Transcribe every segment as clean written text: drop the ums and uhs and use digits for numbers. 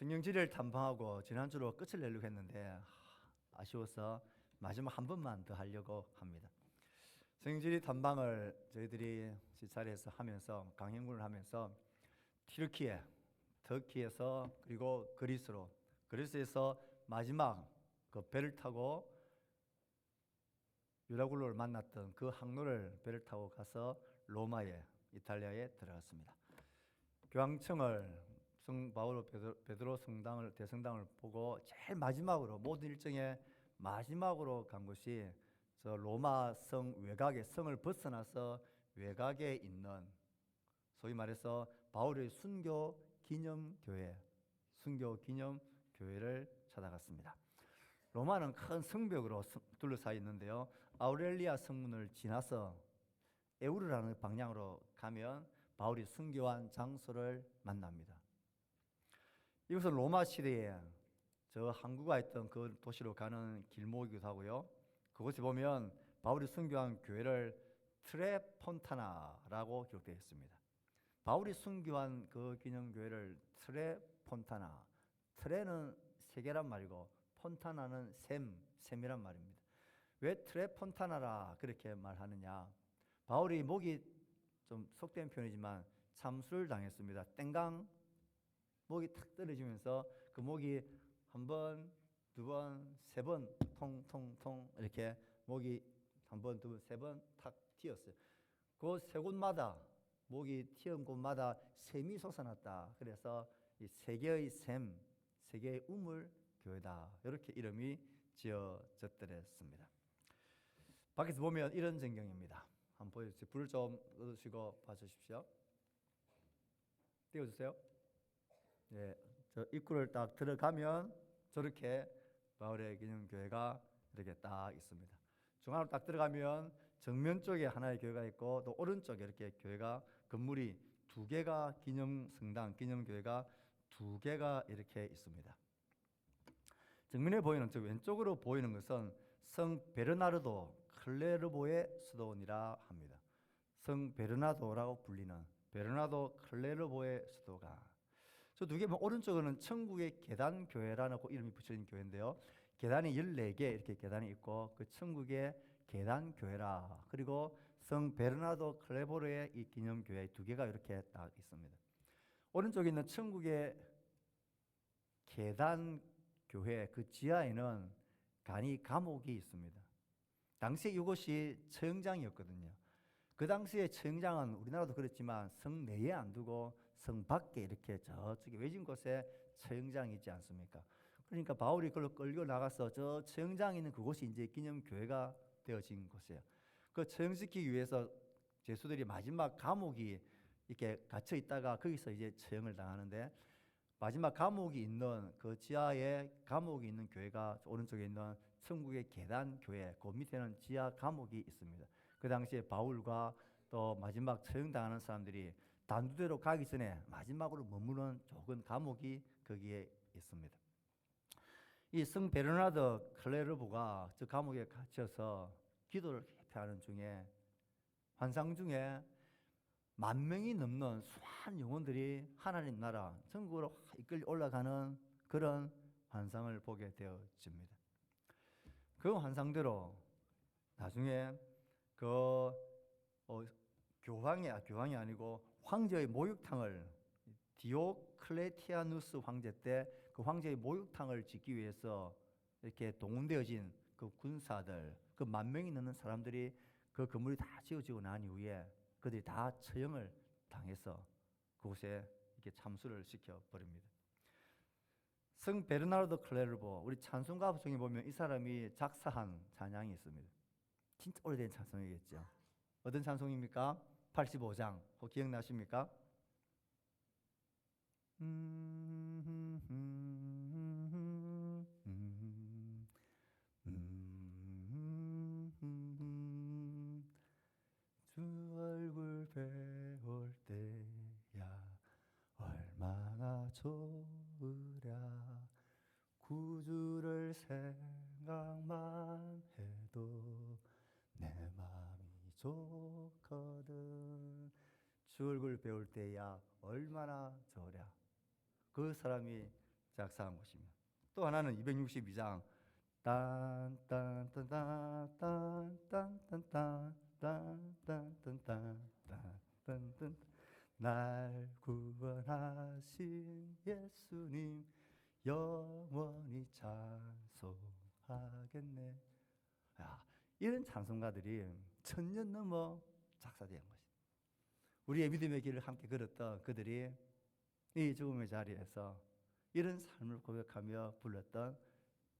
성경지리를 탐방하고 지난주로 끝을 내려고 했는데 아쉬워서 마지막 한 번만 더 하려고 합니다. 성경지리 탐방을 저희들이 시찰에서 하면서 강행군을 하면서 튀르키예, 터키에서 그리고 그리스에서 마지막 그 배를 타고 유라굴로를 만났던 그 항로를 배를 타고 가서 로마에 이탈리아에 들어갔습니다. 교황청을 성 바오로 베드로 성당을 대성당을 보고 제일 마지막으로 모든 일정의 마지막으로 간 곳이 저 로마 성 외곽의 성을 벗어나서 외곽에 있는 소위 말해서 바울의 순교 기념교회를 찾아갔습니다. 로마는 큰 성벽으로 둘러싸여 있는데요. 아우렐리아 성문을 지나서 에우르라는 방향으로 가면 바울이 순교한 장소를 만납니다. 이것은 로마 시대에 저 항구가 있던 그 도시로 가는 길목이기도 하고요. 그곳에 보면 바울이 순교한 교회를 트레폰타나라고 기록되어 있습니다. 바울이 순교한 그 기념교회를 트레폰타나, 트레는 세계란 말이고 폰타나는 샘이란 말입니다. 왜 트레폰타나라 그렇게 말하느냐? 바울이 목이 좀 속된 표현이지만 참수를 당했습니다. 땡강 목이 탁 떨어지면서 그 목이 한 번, 두 번, 세 번 통통통 이렇게 목이 한 번, 두 번, 세 번 탁 튀었어요. 그 세 곳마다 목이 튀은 곳마다 샘이 솟아났다. 그래서 이 세계의 샘, 세계의 우물 교회다. 이렇게 이름이 지어졌더랬습니다. 밖에서 보면 이런 전경입니다. 한번 보여주세요. 불을 좀 꺼주시고 봐주십시오. 띄워주세요. 네, 저 입구를 딱 들어가면 저렇게 바울의 기념교회가 이렇게 딱 있습니다. 중앙으로 딱 들어가면 정면 쪽에 하나의 교회가 있고 또 오른쪽에 이렇게 교회가 건물이 두 개가 기념교회가 두 개가 이렇게 있습니다. 정면에 보이는 저 왼쪽으로 보이는 것은 성 베르나르도 클레르보의 수도원이라 합니다. 성 베르나도라고 불리는 베르나도 클레르보의 수도가 저 두 개 오른쪽에는 천국의 계단 교회라고 이름이 붙여진 교회인데요. 계단이 14개 이렇게 계단이 있고 그 천국의 계단 교회라. 그리고 성 베르나도 클레보르의 이 기념교회 두 개가 이렇게 딱 있습니다. 오른쪽에 있는 천국의 계단 교회 그 지하에는 간이 감옥이 있습니다. 당시에 이곳이 처형장이었거든요. 그 당시에 처형장은 우리나라도 그렇지만 성 내에 안 두고 성 밖에 이렇게 저쪽에 외진 곳에 처형장이 있지 않습니까? 그러니까 바울이 그걸 끌고 나가서 저 처형장이 있는 그곳이 이제 기념교회가 되어진 곳이에요. 그 처형시키기 위해서 죄수들이 마지막 감옥이 이렇게 갇혀 있다가 거기서 이제 처형을 당하는데 마지막 감옥이 있는 그 지하에 감옥이 있는 교회가 오른쪽에 있는 천국의 계단 교회 그 밑에는 지하 감옥이 있습니다. 그 당시에 바울과 또 마지막 처형당하는 사람들이 단두대로 가기 전에 마지막으로 머무는 좁은 감옥이 거기에 있습니다. 이 성 베르나드 클레르보가 저 감옥에 갇혀서 기도를 하는 중에 환상 중에 10,000명이 넘는 수많은 영혼들이 하나님 나라 천국으로 이끌려 올라가는 그런 환상을 보게 되어집니다. 그 환상대로 나중에 그 교황이 아니고 황제의 목욕탕을 디오클레티아누스 황제 때 그 황제의 목욕탕을 짓기 위해서 이렇게 동원되어진 그 군사들 그 10,000명이 넘는 사람들이 그 건물이 다 지어지고 난 이후에 그들이 다 처형을 당해서 그곳에 이렇게 참수를 시켜버립니다. 성 베르나르도 클레르보 우리 찬송가 중에 보면 이 사람이 작사한 찬양이 있습니다. 진짜 오래된 찬송이겠죠. 어떤 찬송입니까? 85장 혹 기억나십니까? 주 얼굴 배울 때야 얼마나 좋으랴 구주를 생각만 해도 내 마음이 좋거든. 주 얼굴 배울 때야 얼마나 좋으랴. 그 사람이 작사한 곳입니다. 또 하나는 262장 딴딴딴딴딴딴딴딴딴딴딴딴딴 날 구원하신 예수님 영원히 찬송하겠네. 야, 이런 찬송가들이 1000년 넘어 작사된 것입니다. 우리의 믿음의 길을 함께 걸었던 그들이 이 죽음의 자리에서 이런 삶을 고백하며 불렀던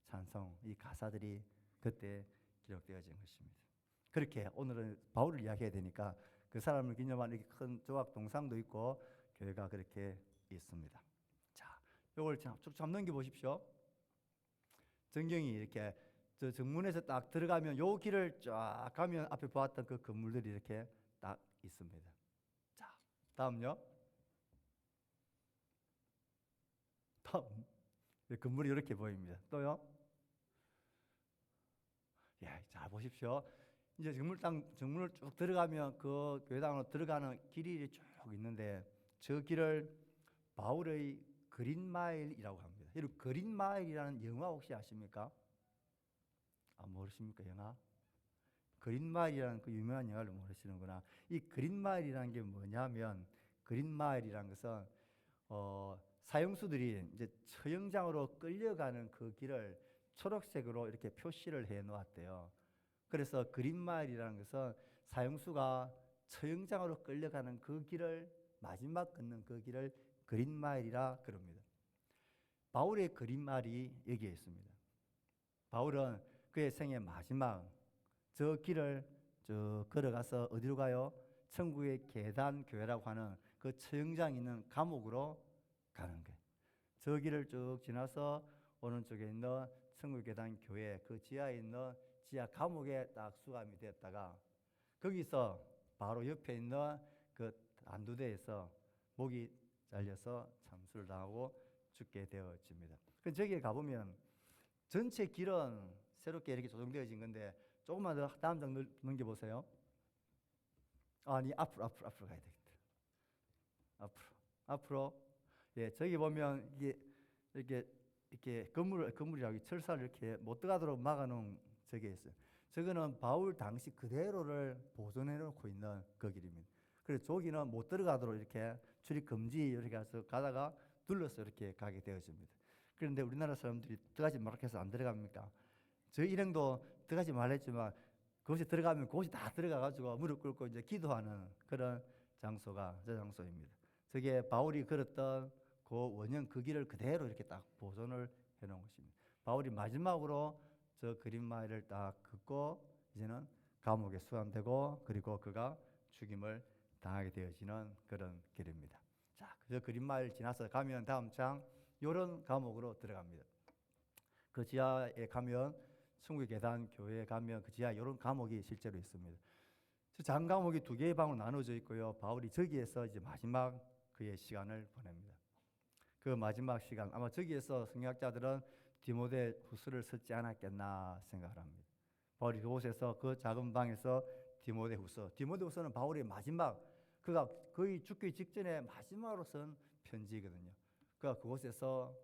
찬송, 이 가사들이 그때 기록되어진 것입니다. 그렇게 오늘은 바울을 이야기해야 되니까 그 사람을 기념하는 이렇게 큰 조각 동상도 있고 교회가 그렇게 있습니다. 자, 이걸 쭉 넘겨 보십시오. 전경이 이렇게 저 정문에서 딱 들어가면 요 길을 쫙 가면 앞에 보았던 그 건물들이 이렇게 딱 있습니다. 자, 다음요. 다음 건물이 이렇게 보입니다. 또요. 예, 잘 보십시오. 이제 정문을 쭉 들어가면 그 교회당으로 들어가는 길이 쭉 있는데 저 길을 바울의 그린마일이라고 합니다. 여러분 그린마일이라는 영화 혹시 아십니까? 아, 모르십니까? 영화? 그린마일이라는 그 유명한 영화를 모르시는구나. 이 그린마일이라는 게 뭐냐면 그린마일이라는 것은 사형수들이 이제 처형장으로 끌려가는 그 길을 초록색으로 이렇게 표시를 해 놓았대요. 그래서 그린마일이라는 것은 사형수가 처형장으로 끌려가는 그 길을 마지막 걷는 그 길을 그린마일이라 그럽니다. 바울의 그린마일이 여기에 있습니다. 바울은 그의 생의 마지막 저 길을 쭉 걸어가서 어디로 가요? 천국의 계단 교회라고 하는 그 처형장 있는 감옥으로 가는 거예요. 저 길을 쭉 지나서 오른쪽에 있는 천국의 계단 교회 그 지하에 있는 지하 감옥에 딱 수감이 됐다가 거기서 바로 옆에 있는 그 안두대에서 목이 잘려서 참수를 당하고 죽게 되어집니다. 그래서 저기에 가보면 전체 길은 새롭게 이렇게 조성되어진 건데 조금만 더 다음 장 넘겨보세요. 아니 앞으로 가야 되겠다. 앞으로 예, 저기 보면 이게 이렇게 건물이라고 철사를 이렇게 못 들어가도록 막아놓은 저게 있어요. 저거는 바울 당시 그대로를 보존해 놓고 있는 그 길입니다. 그래서 저기는 못 들어가도록 이렇게 출입 금지 이렇게 해서 가다가 둘러서 이렇게 가게 되어집니다. 그런데 우리나라 사람들이 들어가지 말라 해서 안 들어갑니까? 저희 일행도 들어가지 말랬지만 그곳에 들어가면 그곳이 다 들어가가지고 무릎 꿇고 이제 기도하는 그런 장소가 저 장소입니다. 저게 바울이 걸었던 그 원형 그 길을 그대로 이렇게 딱 보존을 해놓은 것입니다. 바울이 마지막으로 저 그린마일을 딱 긋고 이제는 감옥에 수감되고 그리고 그가 죽임을 당하게 되어지는 그런 길입니다. 자, 그 그린마일 지나서 가면 다음 장 요런 감옥으로 들어갑니다. 그 지하에 가면 천국의 계단 교회에 가면 그 지하에 이런 감옥이 실제로 있습니다. 장 감옥이 두 개의 방으로 나눠져 있고요. 바울이 저기에서 이제 마지막 그의 시간을 보냅니다. 그 마지막 시간 아마 저기에서 성경학자들은 디모데 후서를 썼지 않았겠나 생각을 합니다. 바울이 그곳에서 그 작은 방에서 디모데 후서는 바울의 마지막 그가 거의 죽기 직전에 마지막으로 쓴 편지거든요. 그가 그곳에서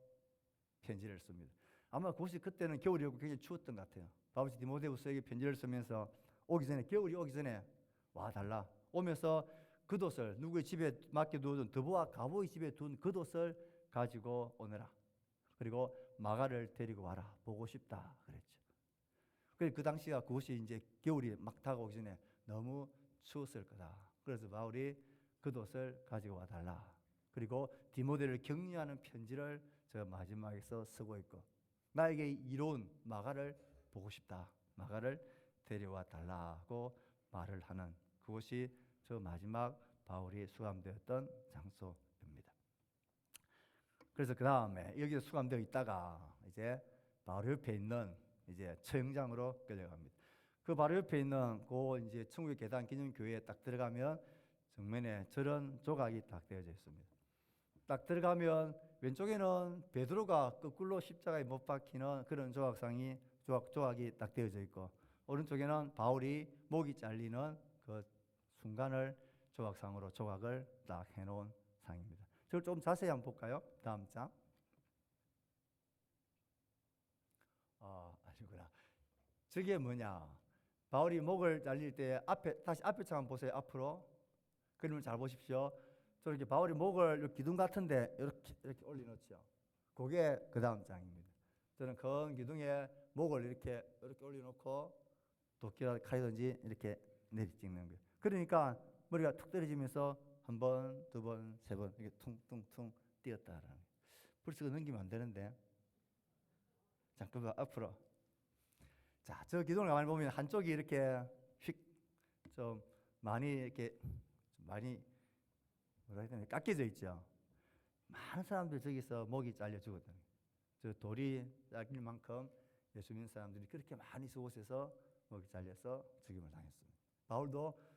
편지를 씁니다. 아마 그곳이 그때는 겨울이었고 굉장히 추웠던 것 같아요. 바울이 디모데 후서에게 편지를 쓰면서 겨울이 오기 전에 와 달라. 오면서 겉옷을 누구의 집에 맡겨두던 드보와 가보의 집에 둔 겉옷을 가지고 오너라. 그리고 마가를 데리고 와라. 보고 싶다 그랬죠. 그래서 그 당시가 그곳이 이제 겨울이 막 다가오기 전에 너무 추웠을 거다. 그래서 바울이 겉옷을 가지고 와 달라. 그리고 디모데를 격려하는 편지를 저 마지막에서 쓰고 있고 나에게 이로운 마가를 보고 싶다. 마가를 데려와 달라고 말을 하는 그곳이 저 마지막 바울이 수감되었던 장소입니다. 그래서 그 다음에 여기서 수감되어 있다가 이제 바로 옆에 있는 이제 처형장으로 끌려갑니다. 그 바로 옆에 있는 그 이제 천국의 계단 기념교회에 딱 들어가면 정면에 저런 조각이 딱 되어져 있습니다. 딱 들어가면 왼쪽에는 베드로가 거꾸로 십자가에 못 박히는 그런 조각이 딱 되어져 있고 오른쪽에는 바울이 목이 잘리는 그 순간을 조각을 딱 해놓은 상입니다. 저걸 좀 자세히 한번 볼까요? 다음 장. 저게 뭐냐? 바울이 목을 잘릴 때 다시 앞에 장 한번 보세요. 앞으로. 그러면 잘 보십시오. 저렇게 바울이 목을 기둥 같은데 이렇게 올려놓죠. 그게 그 다음 장입니다. 저는 큰 기둥에 목을 이렇게 올려놓고 도끼라 칼이든지 이렇게 내리 찍는 거예요. 그러니까 머리가 툭 떨어지면서 한 번, 두 번, 세 번 이렇게 퉁퉁퉁 뛰었다라는 거예요. 벌써 넘기면 안 되는데. 잠깐만 앞으로. 자, 저 기둥을 가만히 보면 한쪽이 이렇게 좀 많이 뭐라 해야 되나 깎여져 있죠. 많은 사람들 저기서 목이 잘려 죽었던 거예요. 저 돌이 잘릴 만큼 예수 믿는 사람들이 그렇게 많이 저곳에서 목이 잘려서 죽임을 당했습니다. 바울도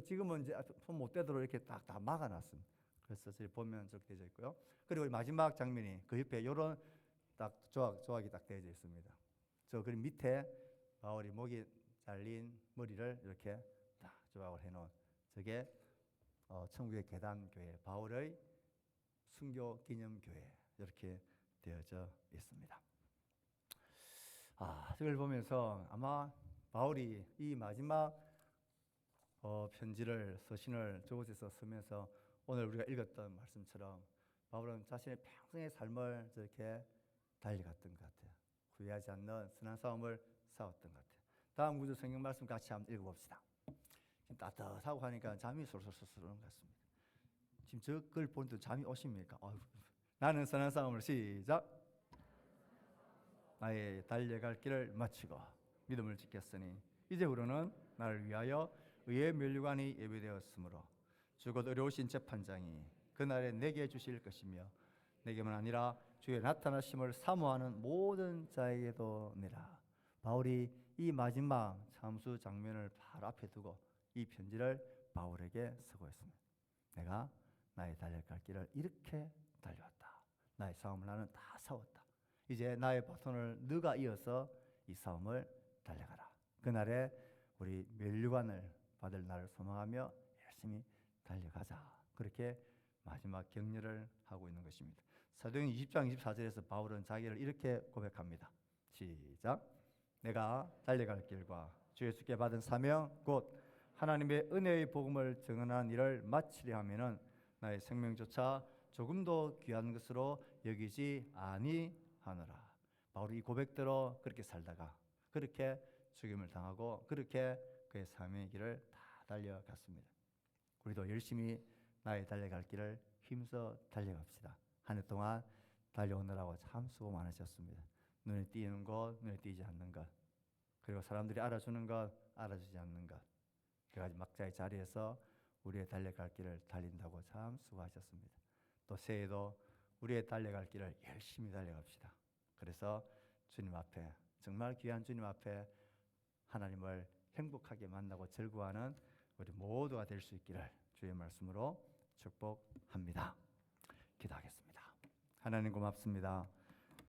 지금은 이제 손 못 대도록 이렇게 딱 다 막아놨습니다. 그래서 저기 보면 저렇게 되어 있고요. 그리고 마지막 장면이 그 옆에 이런 딱 조각이 딱 되어져 있습니다. 저 그 밑에 바울이 목이 잘린 머리를 이렇게 딱 조각을 해놓은 저게 천국의 계단교회 바울의 순교 기념교회 이렇게 되어져 있습니다. 이걸 보면서 아마 바울이 이 마지막 편지를 서신을 저곳에서 쓰면서 오늘 우리가 읽었던 말씀처럼 바울은 자신의 평생의 삶을 저렇게 달려갔던 것 같아요. 후회하지 않는 선한 싸움을 싸웠던 것 같아요. 다음 구절 성경 말씀 같이 한번 읽어봅시다. 지금 따뜻하고 하니까 잠이 솔솔솔 오는 것 같습니다. 지금 저걸 보는데 잠이 오십니까? 나는 선한 싸움을 시작. 나의 달려갈 길을 마치고 믿음을 지켰으니 이제부로는 나를 위하여 의의 면류관이 예비되었으므로 주곧 어려우신 재판장이 그날에 내게 주실 것이며 내게만 아니라 주의 나타나심을 사모하는 모든 자에게도 내라. 바울이 이 마지막 참수 장면을 바로 앞에 두고 이 편지를 바울에게 쓰고 있습니다. 내가 나의 달려갈 길을 이렇게 달려왔다. 나의 싸움을 나는 다 싸웠다. 이제 나의 바톤을 너가 이어서 이 싸움을 달려가라. 그날에 우리 면류관을 받을 날을 소망하며 열심히 달려가자. 그렇게 마지막 격려를 하고 있는 것입니다. 사도행전 20장 24절에서 바울은 자기를 이렇게 고백합니다. 시작. 내가 달려갈 길과 주 예수께 받은 사명 곧 하나님의 은혜의 복음을 증언하는 일을 마치려 하면은 나의 생명조차 조금도 귀한 것으로 여기지 아니하노라. 바울이 이 고백대로 그렇게 살다가 그렇게 죽임을 당하고 그렇게 그의 사명의 길을 다 달려갔습니다. 우리도 열심히 나의 달려갈 길을 힘써 달려갑시다. 한 해 동안 달려오느라고 참 수고 많으셨습니다. 눈에 띄는 것, 눈에 띄지 않는 것, 그리고 사람들이 알아주는 것, 알아주지 않는 것, 그래가지고 막자의 자리에서 우리의 달려갈 길을 달린다고 참 수고하셨습니다. 또 새해도 우리의 달려갈 길을 열심히 달려갑시다. 그래서 주님 앞에, 정말 귀한 주님 앞에 하나님을 행복하게 만나고 즐거워하는 우리 모두가 될 수 있기를 주의 말씀으로 축복합니다. 기도하겠습니다. 하나님 고맙습니다.